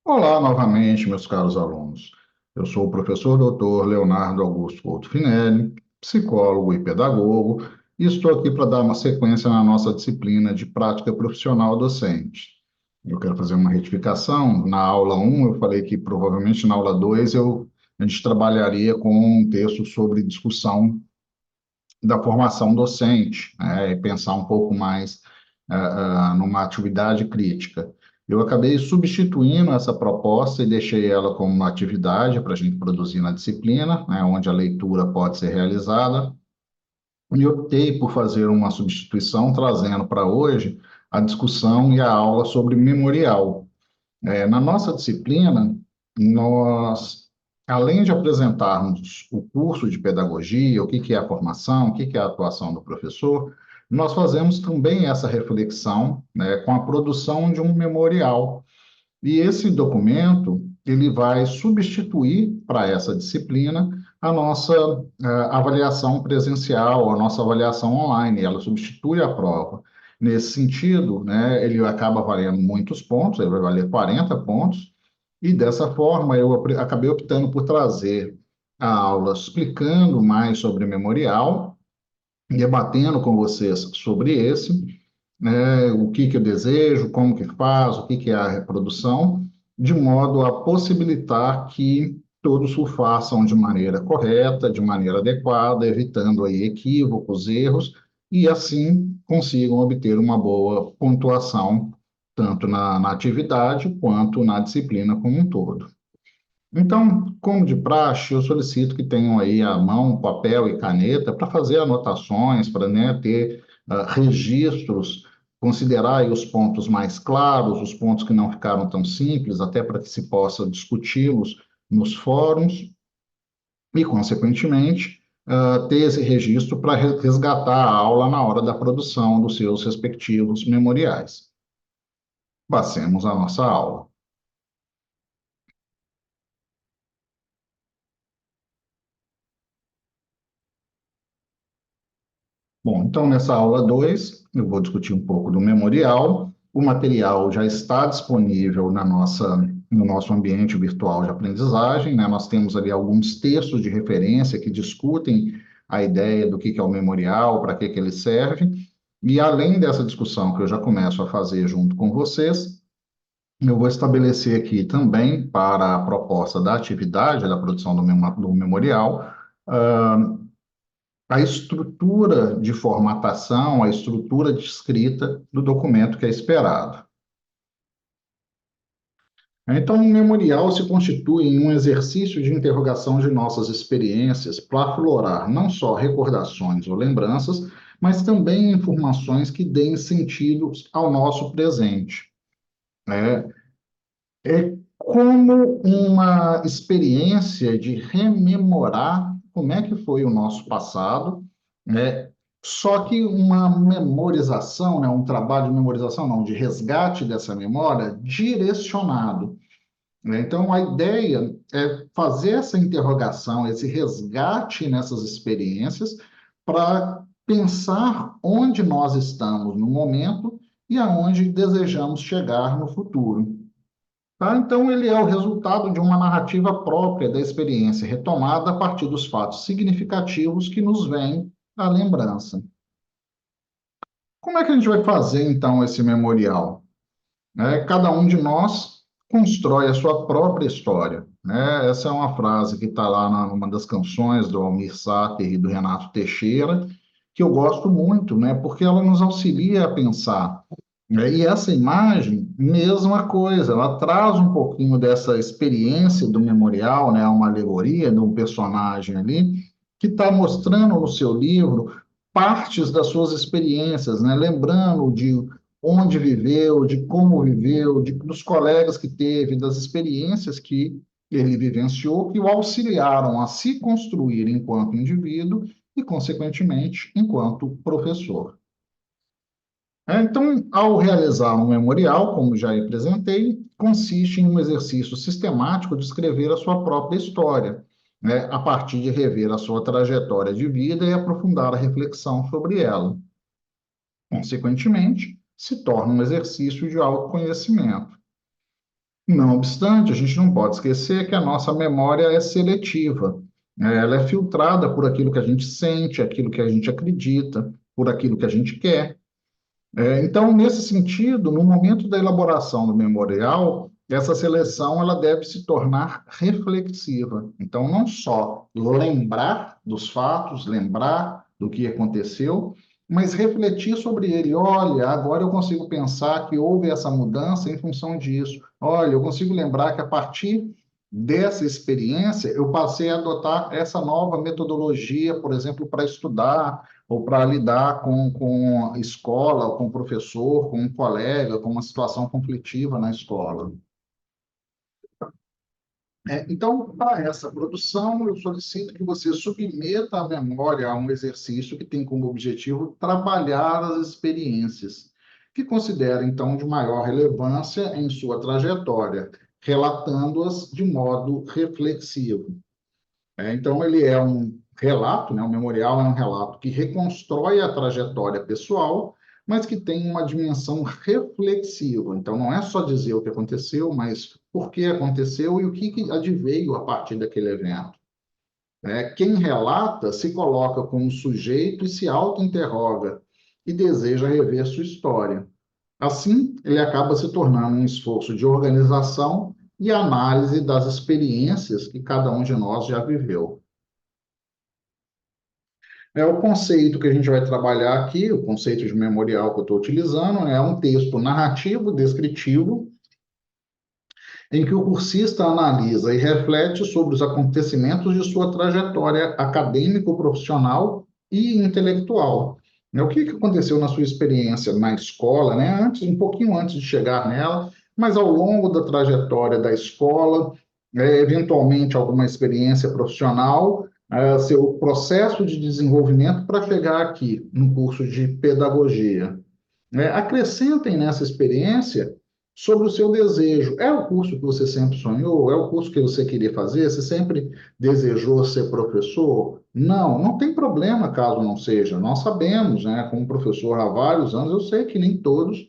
Olá novamente, meus caros alunos. Eu sou o professor doutor Leonardo Augusto Couto Finelli, psicólogo e pedagogo, e estou aqui para dar uma sequência na nossa disciplina de prática profissional docente. Eu quero fazer uma retificação. Na aula um, eu falei que provavelmente na aula 2 a gente trabalharia com um texto sobre discussão da formação docente, né, e pensar um pouco mais numa atividade crítica. Eu acabei substituindo essa proposta e deixei ela como uma atividade para a gente produzir na disciplina, né, onde a leitura pode ser realizada, e optei por fazer uma substituição, trazendo para hoje a discussão e a aula sobre memorial. Na nossa disciplina, nós, além de apresentarmos o curso de pedagogia, o que que é a formação, o que que é a atuação do professor, nós fazemos também essa reflexão, né, com a produção de um memorial. E esse documento, ele vai substituir para essa disciplina a nossa avaliação presencial, a nossa avaliação online, ela substitui a prova. Nesse sentido, né, ele acaba valendo muitos pontos, ele vai valer 40 pontos, e dessa forma eu acabei optando por trazer a aula explicando mais sobre o memorial, debatendo com vocês sobre esse, né, o que que eu desejo, como que faz, o que que é a reprodução, de modo a possibilitar que todos o façam de maneira correta, de maneira adequada, evitando aí equívocos, erros, e assim consigam obter uma boa pontuação, tanto na atividade quanto na disciplina como um todo. Então, como de praxe, eu solicito que tenham aí à mão papel e caneta para fazer anotações, para, né, ter registros, considerar aí os pontos mais claros, os pontos que não ficaram tão simples, até para que se possa discuti-los nos fóruns e, consequentemente, ter esse registro para resgatar a aula na hora da produção dos seus respectivos memoriais. Passemos à nossa aula. Bom, então nessa aula 2 eu vou discutir um pouco do memorial. O material já está disponível no nosso ambiente virtual de aprendizagem, né? Nós temos ali alguns textos de referência que discutem a ideia do que é o memorial, para que ele serve. E além dessa discussão que eu já começo a fazer junto com vocês, eu vou estabelecer aqui também, para a proposta da atividade da produção do memorial, ah, a estrutura de formatação, a estrutura de escrita do documento que é esperado. Então, o memorial se constitui em um exercício de interrogação de nossas experiências para aflorar não só recordações ou lembranças, mas também informações que deem sentido ao nosso presente. É, é como uma experiência de rememorar como é que foi o nosso passado, né? Só que uma memorização, né? Um trabalho de memorização, não, de resgate dessa memória direcionado, né? Então, a ideia é fazer essa interrogação, esse resgate nessas experiências, para pensar onde nós estamos no momento e aonde desejamos chegar no futuro. Tá? Então, ele é o resultado de uma narrativa própria da experiência, retomada a partir dos fatos significativos que nos vêm à lembrança. Como é que a gente vai fazer, então, esse memorial? Cada um de nós constrói a sua própria história. Né? Essa é uma frase que está lá numa das canções do Almir Sater e do Renato Teixeira, que eu gosto muito, né? Porque ela nos auxilia a pensar. E essa imagem, mesma coisa, ela traz um pouquinho dessa experiência do memorial, né, uma alegoria de um personagem ali, que está mostrando no seu livro partes das suas experiências, né, lembrando de onde viveu, de como viveu, dos colegas que teve, das experiências que ele vivenciou, que o auxiliaram a se construir enquanto indivíduo e, consequentemente, enquanto professor. Então, ao realizar um memorial, como já apresentei, consiste em um exercício sistemático de escrever a sua própria história, né, a partir de rever a sua trajetória de vida e aprofundar a reflexão sobre ela. Consequentemente, se torna um exercício de autoconhecimento. Não obstante, a gente não pode esquecer que a nossa memória é seletiva. Ela é filtrada por aquilo que a gente sente, aquilo que a gente acredita, por aquilo que a gente quer. Então, nesse sentido, no momento da elaboração do memorial, essa seleção ela deve se tornar reflexiva. Então, não só lembrar dos fatos, lembrar do que aconteceu, mas refletir sobre ele. Olha, agora eu consigo pensar que houve essa mudança em função disso. Olha, eu consigo lembrar que a partir dessa experiência eu passei a adotar essa nova metodologia, por exemplo, para estudar ou para lidar com a escola, com o professor, com um colega, com uma situação conflitiva na escola. Então, para essa produção, eu solicito que você submeta a memória a um exercício que tem como objetivo trabalhar as experiências, que considera, então, de maior relevância em sua trajetória, relatando-as de modo reflexivo. Então, ele é um relato, né? O memorial é um relato que reconstrói a trajetória pessoal, mas que tem uma dimensão reflexiva. Então, não é só dizer o que aconteceu, mas por que aconteceu e o que adveio a partir daquele evento. Quem relata se coloca como sujeito e se auto-interroga e deseja rever sua história. Assim, ele acaba se tornando um esforço de organização e análise das experiências que cada um de nós já viveu. O conceito que a gente vai trabalhar aqui, o conceito de memorial que eu estou utilizando, é um texto narrativo, descritivo, em que o cursista analisa e reflete sobre os acontecimentos de sua trajetória acadêmico-profissional e intelectual. O que aconteceu na sua experiência na escola, né? Antes, um pouquinho antes de chegar nela, mas ao longo da trajetória da escola, eventualmente alguma experiência profissional, seu processo de desenvolvimento para chegar aqui no curso de pedagogia. Acrescentem nessa experiência sobre o seu desejo. É o curso que você sempre sonhou? É o curso que você queria fazer? Você sempre desejou ser professor? Não, não tem problema caso não seja. Nós sabemos, né, como professor há vários anos, eu sei que nem todos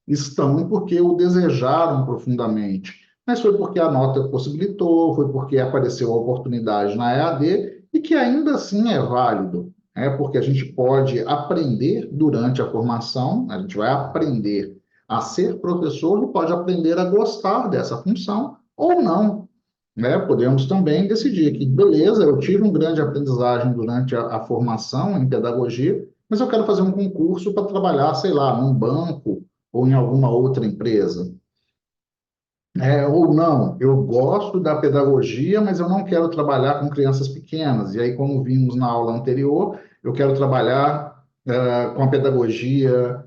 estão porque o desejaram profundamente. Mas foi porque a nota possibilitou, foi porque apareceu a oportunidade na EAD e que ainda assim é válido. Porque a gente pode aprender durante a formação, a gente vai aprender a ser professor e pode aprender a gostar dessa função ou não. Podemos também decidir que, beleza, eu tive um grande aprendizagem durante a formação em pedagogia, mas eu quero fazer um concurso para trabalhar, sei lá, num banco ou em alguma outra empresa. Ou não, eu gosto da pedagogia, mas eu não quero trabalhar com crianças pequenas. E aí, como vimos na aula anterior, eu quero trabalhar com a pedagogia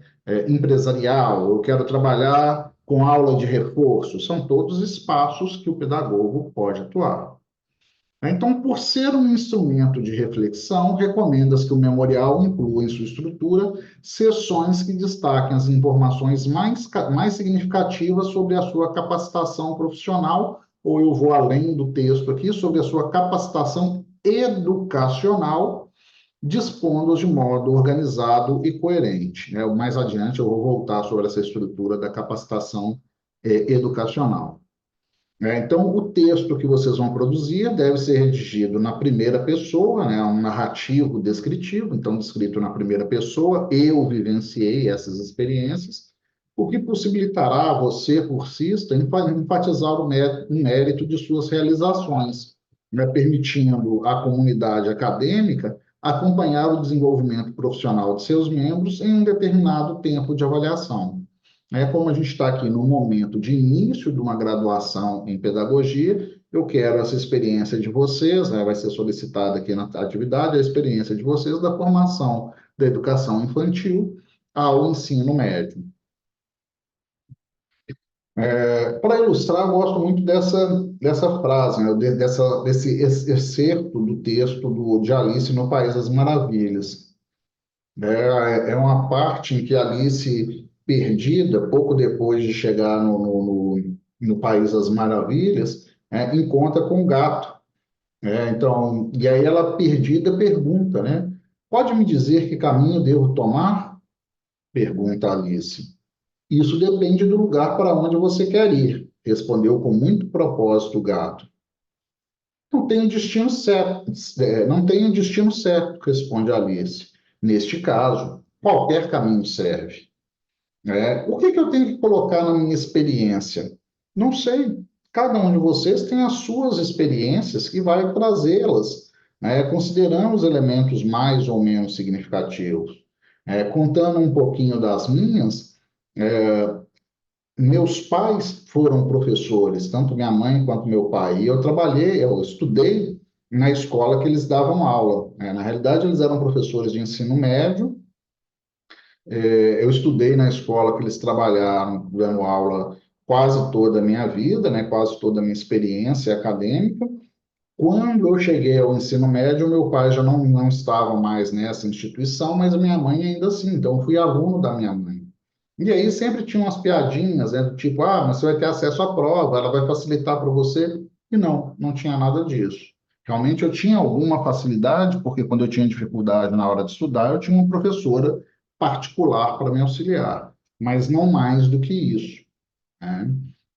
empresarial, eu quero trabalhar com aula de reforço. São todos espaços que o pedagogo pode atuar. Então, por ser um instrumento de reflexão, recomenda-se que o memorial inclua em sua estrutura seções que destaquem as informações mais significativas sobre a sua capacitação profissional, ou eu vou além do texto aqui, sobre a sua capacitação educacional, dispondo-os de modo organizado e coerente. Mais adiante eu vou voltar sobre essa estrutura da capacitação educacional. Então, o texto que vocês vão produzir deve ser redigido na primeira pessoa, né, um narrativo descritivo, então, descrito na primeira pessoa, eu vivenciei essas experiências, o que possibilitará a você, cursista, enfatizar o mérito de suas realizações, né, permitindo à comunidade acadêmica acompanhar o desenvolvimento profissional de seus membros em um determinado tempo de avaliação. Como a gente está aqui no momento de início de uma graduação em pedagogia, eu quero essa experiência de vocês, né, vai ser solicitada aqui na atividade, a experiência de vocês da formação da educação infantil ao ensino médio. Para ilustrar, eu gosto muito dessa frase, né, desse excerto do texto de Alice no País das Maravilhas. É uma parte em que Alice, perdida, pouco depois de chegar no País das Maravilhas, encontra com um gato. Então, e aí ela, perdida, pergunta, né? Pode me dizer que caminho devo tomar? Pergunta Alice. Isso depende do lugar para onde você quer ir. respondeu com muito propósito o gato. Não tem um destino certo, não tem um destino certo, responde Alice. Neste caso, qualquer caminho serve. O que que eu tenho que colocar na minha experiência? Não sei. Cada um de vocês tem as suas experiências e vai trazê-las, considerando os elementos mais ou menos significativos. Contando um pouquinho das minhas, meus pais foram professores, tanto minha mãe quanto meu pai, e eu estudei na escola que eles davam aula. Na realidade, eles eram professores de ensino médio. Eu estudei na escola que eles trabalharam, dando aula quase toda a minha vida, né, quase toda a minha experiência acadêmica. Quando eu cheguei ao ensino médio, meu pai já não estava mais nessa instituição, mas a minha mãe ainda assim, então eu fui aluno da minha mãe. E aí sempre tinha umas piadinhas, né, do tipo, mas você vai ter acesso à prova, ela vai facilitar para você. E não tinha nada disso. Realmente eu tinha alguma facilidade, porque quando eu tinha dificuldade na hora de estudar, eu tinha uma professora particular para me auxiliar, mas não mais do que isso, né?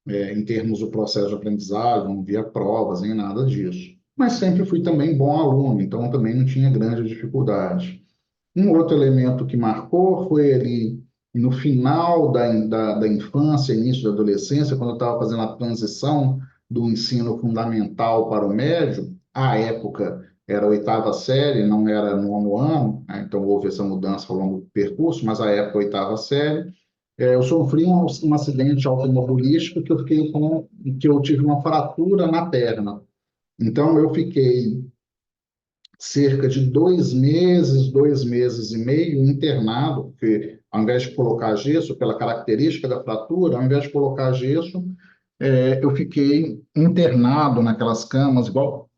Em termos do processo de aprendizagem, não via provas nem nada disso. Mas sempre fui também bom aluno, então também não tinha grande dificuldade. Um outro elemento que marcou foi ali no final da infância, início da adolescência, quando eu estava fazendo a transição do ensino fundamental para o médio, à época era a oitava série, não era nono ano, né? Então houve essa mudança ao longo do percurso, mas à época oitava série. Eu sofri um acidente automobilístico que eu tive uma fratura na perna. Então eu fiquei cerca de 2 meses e meio internado, porque ao invés de colocar gesso, pela característica da fratura, ao invés de colocar gesso, eu fiquei internado naquelas camas, igual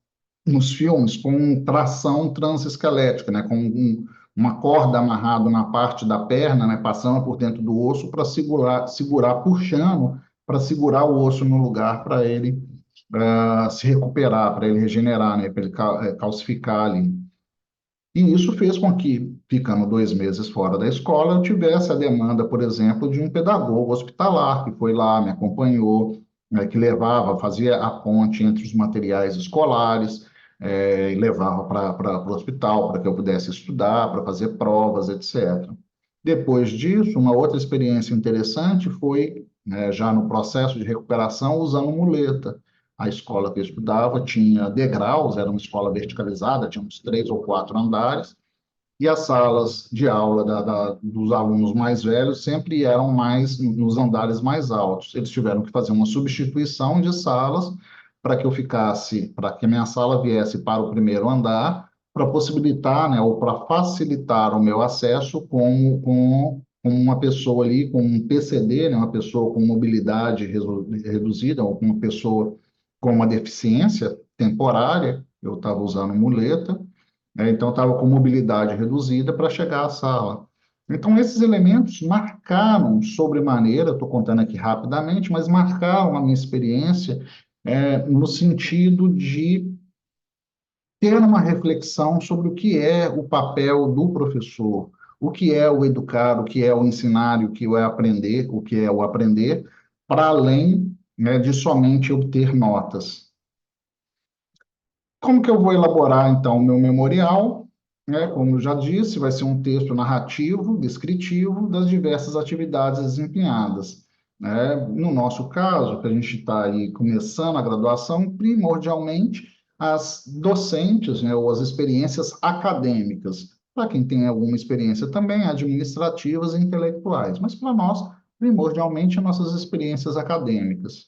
nos filmes, com tração transesquelética, né, com uma corda amarrada na parte da perna, né, passando por dentro do osso para segurar, puxando, para segurar o osso no lugar para ele se recuperar, para ele regenerar, né, para ele calcificar ali. E isso fez com que, ficando 2 meses fora da escola, eu tivesse a demanda, por exemplo, de um pedagogo hospitalar que foi lá, me acompanhou, que levava, fazia a ponte entre os materiais escolares, e levava para o hospital para que eu pudesse estudar, para fazer provas, etc. Depois disso, uma outra experiência interessante foi, já no processo de recuperação, usando muleta. A escola que eu estudava tinha degraus, era uma escola verticalizada, tinha uns 3 ou 4 andares, e as salas de aula dos alunos mais velhos sempre eram mais nos andares mais altos. Eles tiveram que fazer uma substituição de salas para que a minha sala viesse para o primeiro andar, para possibilitar, né, ou para facilitar o meu acesso com uma pessoa ali, com um PCD, né, uma pessoa com mobilidade reduzida, ou com uma pessoa com uma deficiência temporária. Eu estava usando muleta, então estava com mobilidade reduzida para chegar à sala. Então, esses elementos marcaram sobremaneira, estou contando aqui rapidamente, mas marcaram a minha experiência no sentido de ter uma reflexão sobre o que é o papel do professor, o que é o educar, o que é o ensinar, o que é aprender, o que é o aprender, para além, né, de somente obter notas. Como que eu vou elaborar, então, o meu memorial? Como eu já disse, vai ser um texto narrativo, descritivo das diversas atividades desempenhadas. No nosso caso, que a gente está aí começando a graduação, primordialmente as docentes, né, ou as experiências acadêmicas. Para quem tem alguma experiência também, administrativas e intelectuais. Mas para nós, primordialmente, nossas experiências acadêmicas.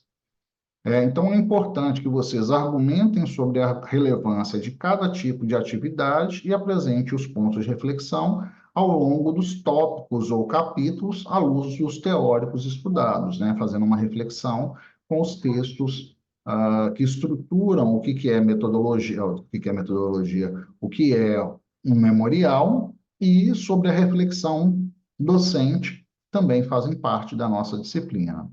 Então, é importante que vocês argumentem sobre a relevância de cada tipo de atividade e apresente os pontos de reflexão ao longo dos tópicos ou capítulos à luz dos teóricos estudados, né? Fazendo uma reflexão com os textos que estruturam que é metodologia, o que é um memorial e sobre a reflexão docente também fazem parte da nossa disciplina.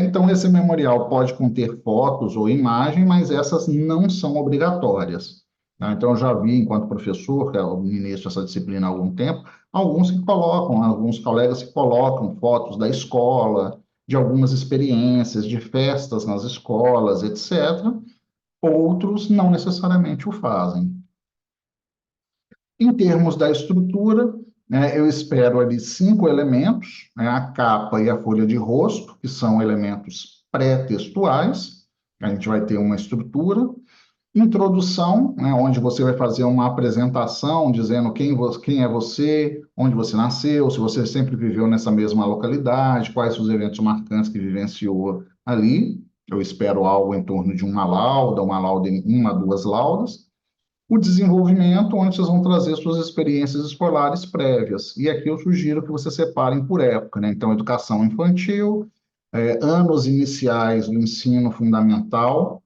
Então, esse memorial pode conter fotos ou imagem, mas essas não são obrigatórias. Tá? Então, eu já vi, enquanto professor, que eu ministro essa disciplina há algum tempo, alguns colegas que colocam fotos da escola, de algumas experiências, de festas nas escolas, etc. Outros não necessariamente o fazem. Em termos da estrutura, né, eu espero ali 5 elementos, né, a capa e a folha de rosto, que são elementos pré-textuais. A gente vai ter uma estrutura. Introdução, né, onde você vai fazer uma apresentação dizendo quem é você, onde você nasceu, se você sempre viveu nessa mesma localidade, quais os eventos marcantes que vivenciou ali. Eu espero algo em torno de uma lauda em uma, duas laudas. O desenvolvimento, onde vocês vão trazer suas experiências escolares prévias. E aqui eu sugiro que vocês separem por época, né? Então, educação infantil, anos iniciais do ensino fundamental,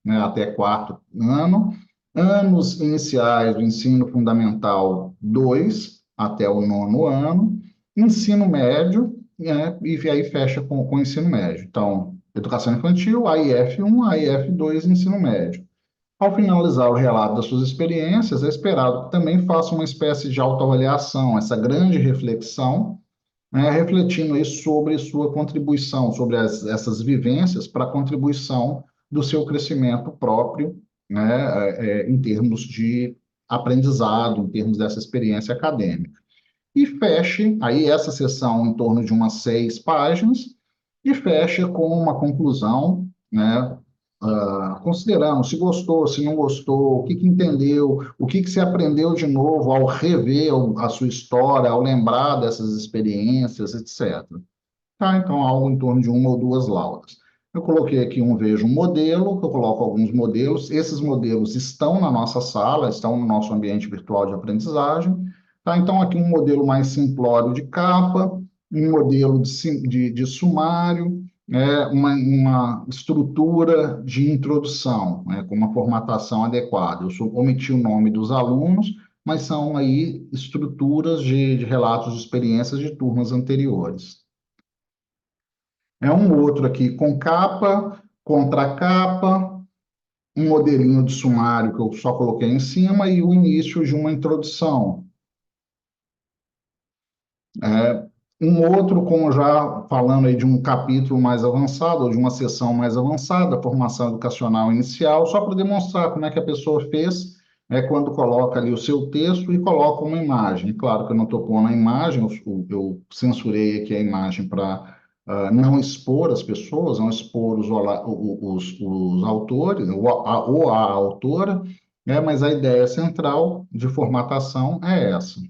né, até quarto ano, anos iniciais do ensino fundamental 2 até o nono ano, ensino médio, né, e aí fecha com o ensino médio. Então, educação infantil, AIF1, AIF2, ensino médio. Ao finalizar o relato das suas experiências, é esperado que também faça uma espécie de autoavaliação, essa grande reflexão, né, refletindo aí sobre sua contribuição, sobre essas vivências para a contribuição do seu crescimento próprio, né, em termos de aprendizado, em termos dessa experiência acadêmica. E feche aí essa sessão em torno de umas 6 páginas, e fecha com uma conclusão, né, considerando se gostou, se não gostou, o que entendeu, o que você aprendeu de novo ao rever a sua história, ao lembrar dessas experiências, etc. Tá? Então, algo em torno de uma ou duas laudas. Eu coloquei aqui vejo um modelo, eu coloco alguns modelos. Esses modelos estão na nossa sala, estão no nosso ambiente virtual de aprendizagem. Tá? Então, aqui um modelo mais simplório de capa, um modelo de sumário, né? Uma estrutura de introdução, né? Com uma formatação adequada. Eu omiti o nome dos alunos, mas são aí estruturas de relatos de experiências de turmas anteriores. É um outro aqui com capa, contracapa, um modelinho de sumário que eu só coloquei em cima e o início de uma introdução. Um outro, como já falando aí de um capítulo mais avançado, ou de uma sessão mais avançada, formação educacional inicial, só para demonstrar como é que a pessoa fez, quando coloca ali o seu texto e coloca uma imagem. Claro que eu não estou pondo a imagem, eu censurei aqui a imagem para não expor as pessoas, não expor os autores, ou a autora, né, mas a ideia central de formatação é essa.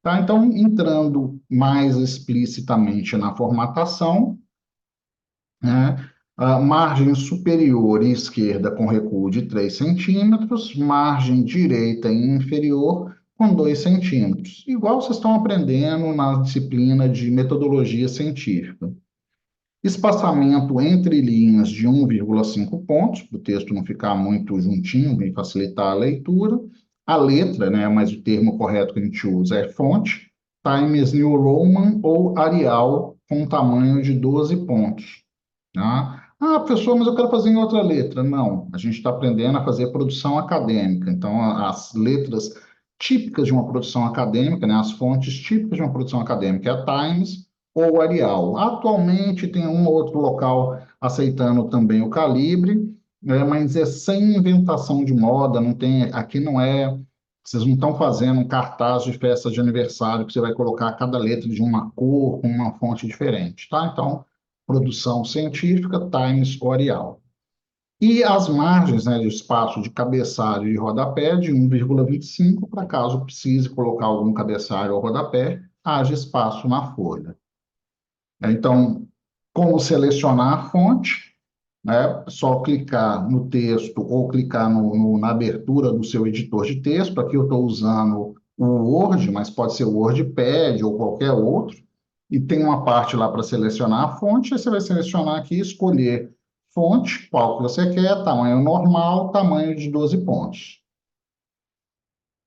Tá? Então, entrando mais explicitamente na formatação, né, a margem superior e esquerda com recuo de 3 centímetros, margem direita e inferior com 2 centímetros, igual vocês estão aprendendo na disciplina de metodologia científica. Espaçamento entre linhas de 1,5 pontos, para o texto não ficar muito juntinho e facilitar a leitura. A letra, né, mas o termo correto que a gente usa é fonte, Times New Roman ou Arial, com tamanho de 12 pontos. Tá? Ah, professor, mas eu quero fazer em outra letra. Não, a gente está aprendendo a fazer produção acadêmica. Então, as letras típicas de uma produção acadêmica, né, as fontes típicas de uma produção acadêmica é a Times ou Arial. Atualmente tem um ou outro local aceitando também o calibre, né, mas é sem inventação de moda, não tem, aqui não é, vocês não estão fazendo um cartaz de festa de aniversário que você vai colocar cada letra de uma cor com uma fonte diferente, tá? Então, produção científica, Times ou Arial. E as margens, né, de espaço de cabeçalho e rodapé de 1,25, para caso precise colocar algum cabeçalho ou rodapé, haja espaço na folha. Então, como selecionar a fonte? Né? Só clicar no texto ou clicar na abertura do seu editor de texto. Aqui eu estou usando o Word, mas pode ser o WordPad ou qualquer outro. E tem uma parte lá para selecionar a fonte. Aí você vai selecionar aqui, escolher fonte, qual que você quer, tamanho normal, tamanho de 12 pontos.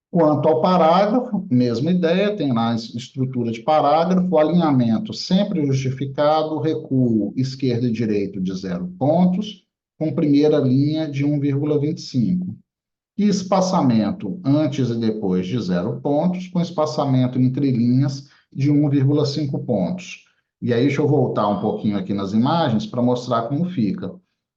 Quanto ao parágrafo, mesma ideia, tem lá a estrutura de parágrafo, alinhamento sempre justificado, recuo esquerda e direito de 0 pontos, com primeira linha de 1,25. E espaçamento antes e depois de 0 pontos, com espaçamento entre linhas de 1,5 pontos. E aí, deixa eu voltar um pouquinho aqui nas imagens para mostrar como fica.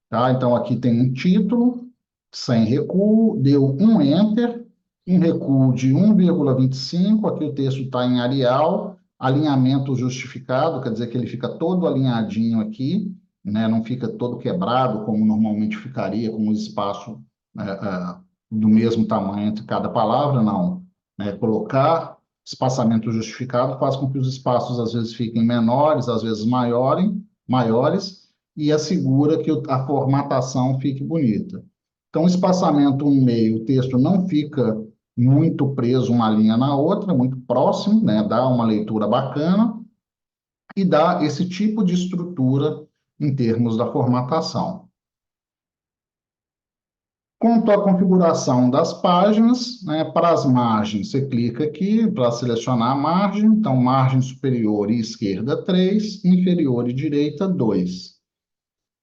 Tá? Então, aqui tem um título, sem recuo, deu um Enter, um recuo de 1,25, aqui o texto está em Arial, alinhamento justificado, quer dizer que ele fica todo alinhadinho aqui, né? Não fica todo quebrado, como normalmente ficaria, com o espaço do mesmo tamanho entre cada palavra, não. Né? Colocar espaçamento justificado faz com que os espaços às vezes fiquem menores, às vezes maiores, e assegura que a formatação fique bonita. Então, espaçamento no meio, o texto não fica muito preso uma linha na outra, muito próximo, né? Dá uma leitura bacana e dá esse tipo de estrutura em termos da formatação. Quanto à configuração das páginas, né, para as margens, você clica aqui para selecionar a margem. Então, margem superior e esquerda 3, inferior e direita 2.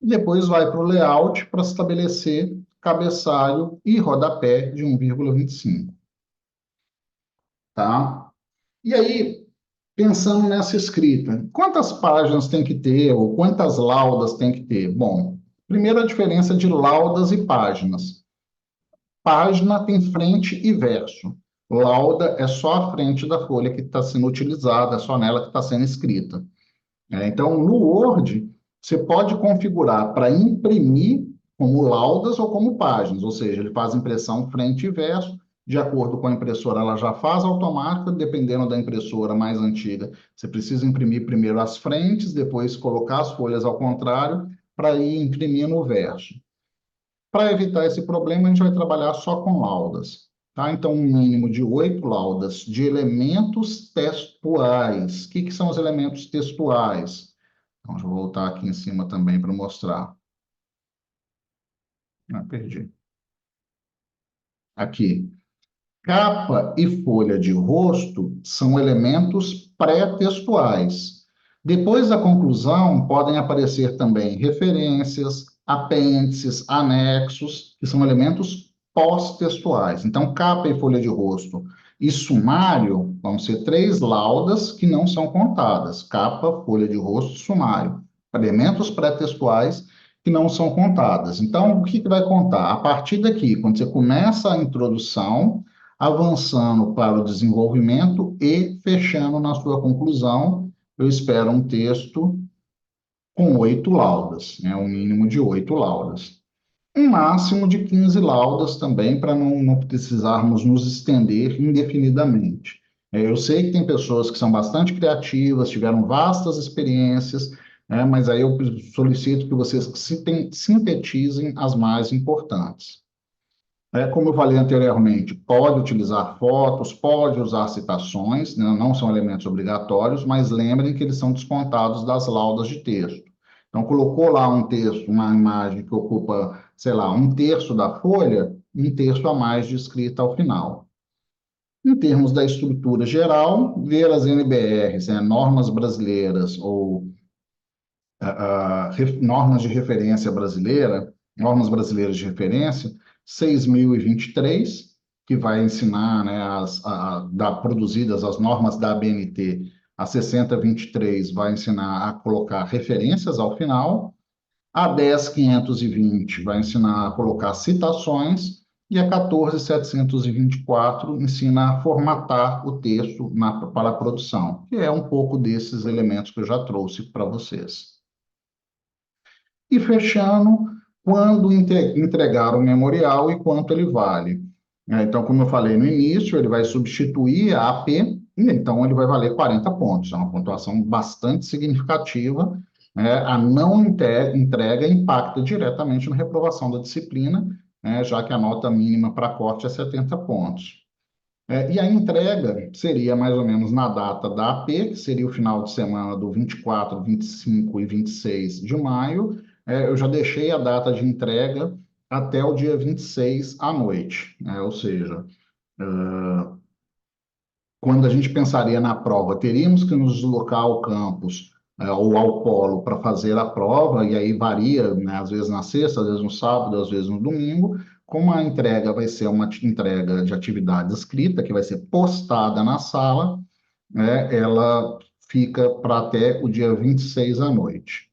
Depois vai para o layout para estabelecer cabeçalho e rodapé de 1,25. Tá? E aí, pensando nessa escrita, quantas páginas tem que ter ou quantas laudas tem que ter? Bom, primeiro a diferença de laudas e páginas. Página tem frente e verso. Lauda é só a frente da folha que está sendo utilizada, é só nela que está sendo escrita. Então, no Word, você pode configurar para imprimir como laudas ou como páginas, ou seja, ele faz impressão frente e verso, de acordo com a impressora, ela já faz automática, dependendo da impressora mais antiga. Você precisa imprimir primeiro as frentes, depois colocar as folhas ao contrário, para ir imprimindo o verso. Para evitar esse problema, a gente vai trabalhar só com laudas. Tá? Então, um mínimo de 8 laudas de elementos textuais. O que são os elementos textuais? Então, deixa eu voltar aqui em cima também para mostrar. Ah, perdi. Aqui. Capa e folha de rosto são elementos pré-textuais. Depois da conclusão, podem aparecer também referências, apêndices, anexos, que são elementos pós-textuais. Então, capa e folha de rosto e sumário vão ser 3 laudas que não são contadas. Capa, folha de rosto, sumário. Elementos pré-textuais que não são contadas. Então, o que vai contar? A partir daqui, quando você começa a introdução, avançando para o desenvolvimento e fechando na sua conclusão, eu espero um texto com 8 laudas, né? Um mínimo de 8 laudas. Um máximo de 15 laudas também, para não precisarmos nos estender indefinidamente. Eu sei que tem pessoas que são bastante criativas, tiveram vastas experiências, né? Mas aí eu solicito que vocês sintetizem as mais importantes. Como eu falei anteriormente, pode utilizar fotos, pode usar citações, né, não são elementos obrigatórios, mas lembrem que eles são descontados das laudas de texto. Então, colocou lá um texto, uma imagem que ocupa, sei lá, um terço da folha, um terço a mais de escrita ao final. Em termos da estrutura geral, ver as NBRs, né, normas brasileiras ou normas de referência brasileira, normas brasileiras de referência, 6.023, que vai ensinar, né, produzidas as normas da ABNT, a 6023 vai ensinar a colocar referências ao final, a 10.520 vai ensinar a colocar citações, e a 14.724 ensina a formatar o texto para a produção, que é um pouco desses elementos que eu já trouxe para vocês. E fechando, quando entregar o memorial e quanto ele vale. Então, como eu falei no início, ele vai substituir a AP, então ele vai valer 40 pontos. É uma pontuação bastante significativa. A não entrega impacta diretamente na reprovação da disciplina, já que a nota mínima para corte é 70 pontos. E a entrega seria mais ou menos na data da AP, que seria o final de semana do 24, 25 e 26 de maio. Eu já deixei a data de entrega até o dia 26 à noite, ou seja, quando a gente pensaria na prova, teríamos que nos deslocar ao campus ou ao polo para fazer a prova, e aí varia, né, às vezes na sexta, às vezes no sábado, às vezes no domingo. Como a entrega vai ser uma entrega de atividade escrita, que vai ser postada na sala, ela fica para até o dia 26 à noite.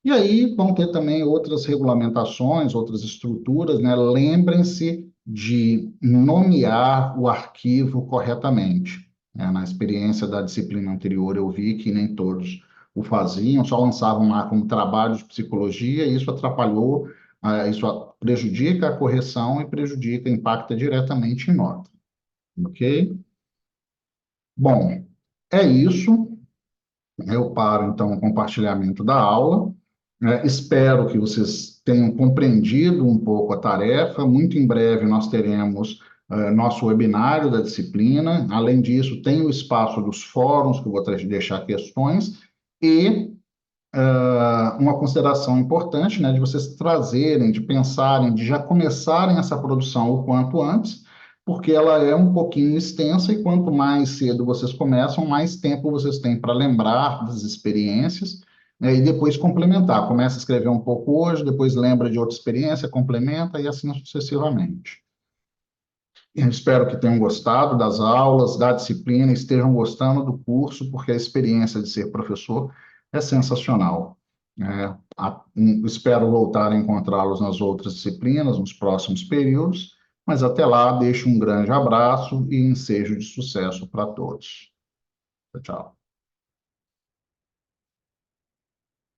E aí vão ter também outras regulamentações, outras estruturas, né? Lembrem-se de nomear o arquivo corretamente, né? Na experiência da disciplina anterior, eu vi que nem todos o faziam, só lançavam lá como trabalho de psicologia, e isso atrapalhou, isso prejudica a correção e prejudica, impacta diretamente em nota, ok? Bom, é isso. Eu paro, então, o compartilhamento da aula. Espero que vocês tenham compreendido um pouco a tarefa. Muito em breve nós teremos nosso webinário da disciplina. Além disso, tem o espaço dos fóruns, que eu vou deixar questões, e uma consideração importante, né, de vocês trazerem, de pensarem, de já começarem essa produção o quanto antes, porque ela é um pouquinho extensa e quanto mais cedo vocês começam, mais tempo vocês têm para lembrar das experiências, né, e depois complementar. Começa a escrever um pouco hoje, depois lembra de outra experiência, complementa e assim sucessivamente. Eu espero que tenham gostado das aulas, da disciplina, estejam gostando do curso, porque a experiência de ser professor é sensacional. Espero voltar a encontrá-los nas outras disciplinas, nos próximos períodos, mas até lá, deixo um grande abraço e ensejo de sucesso para todos. Tchau, tchau.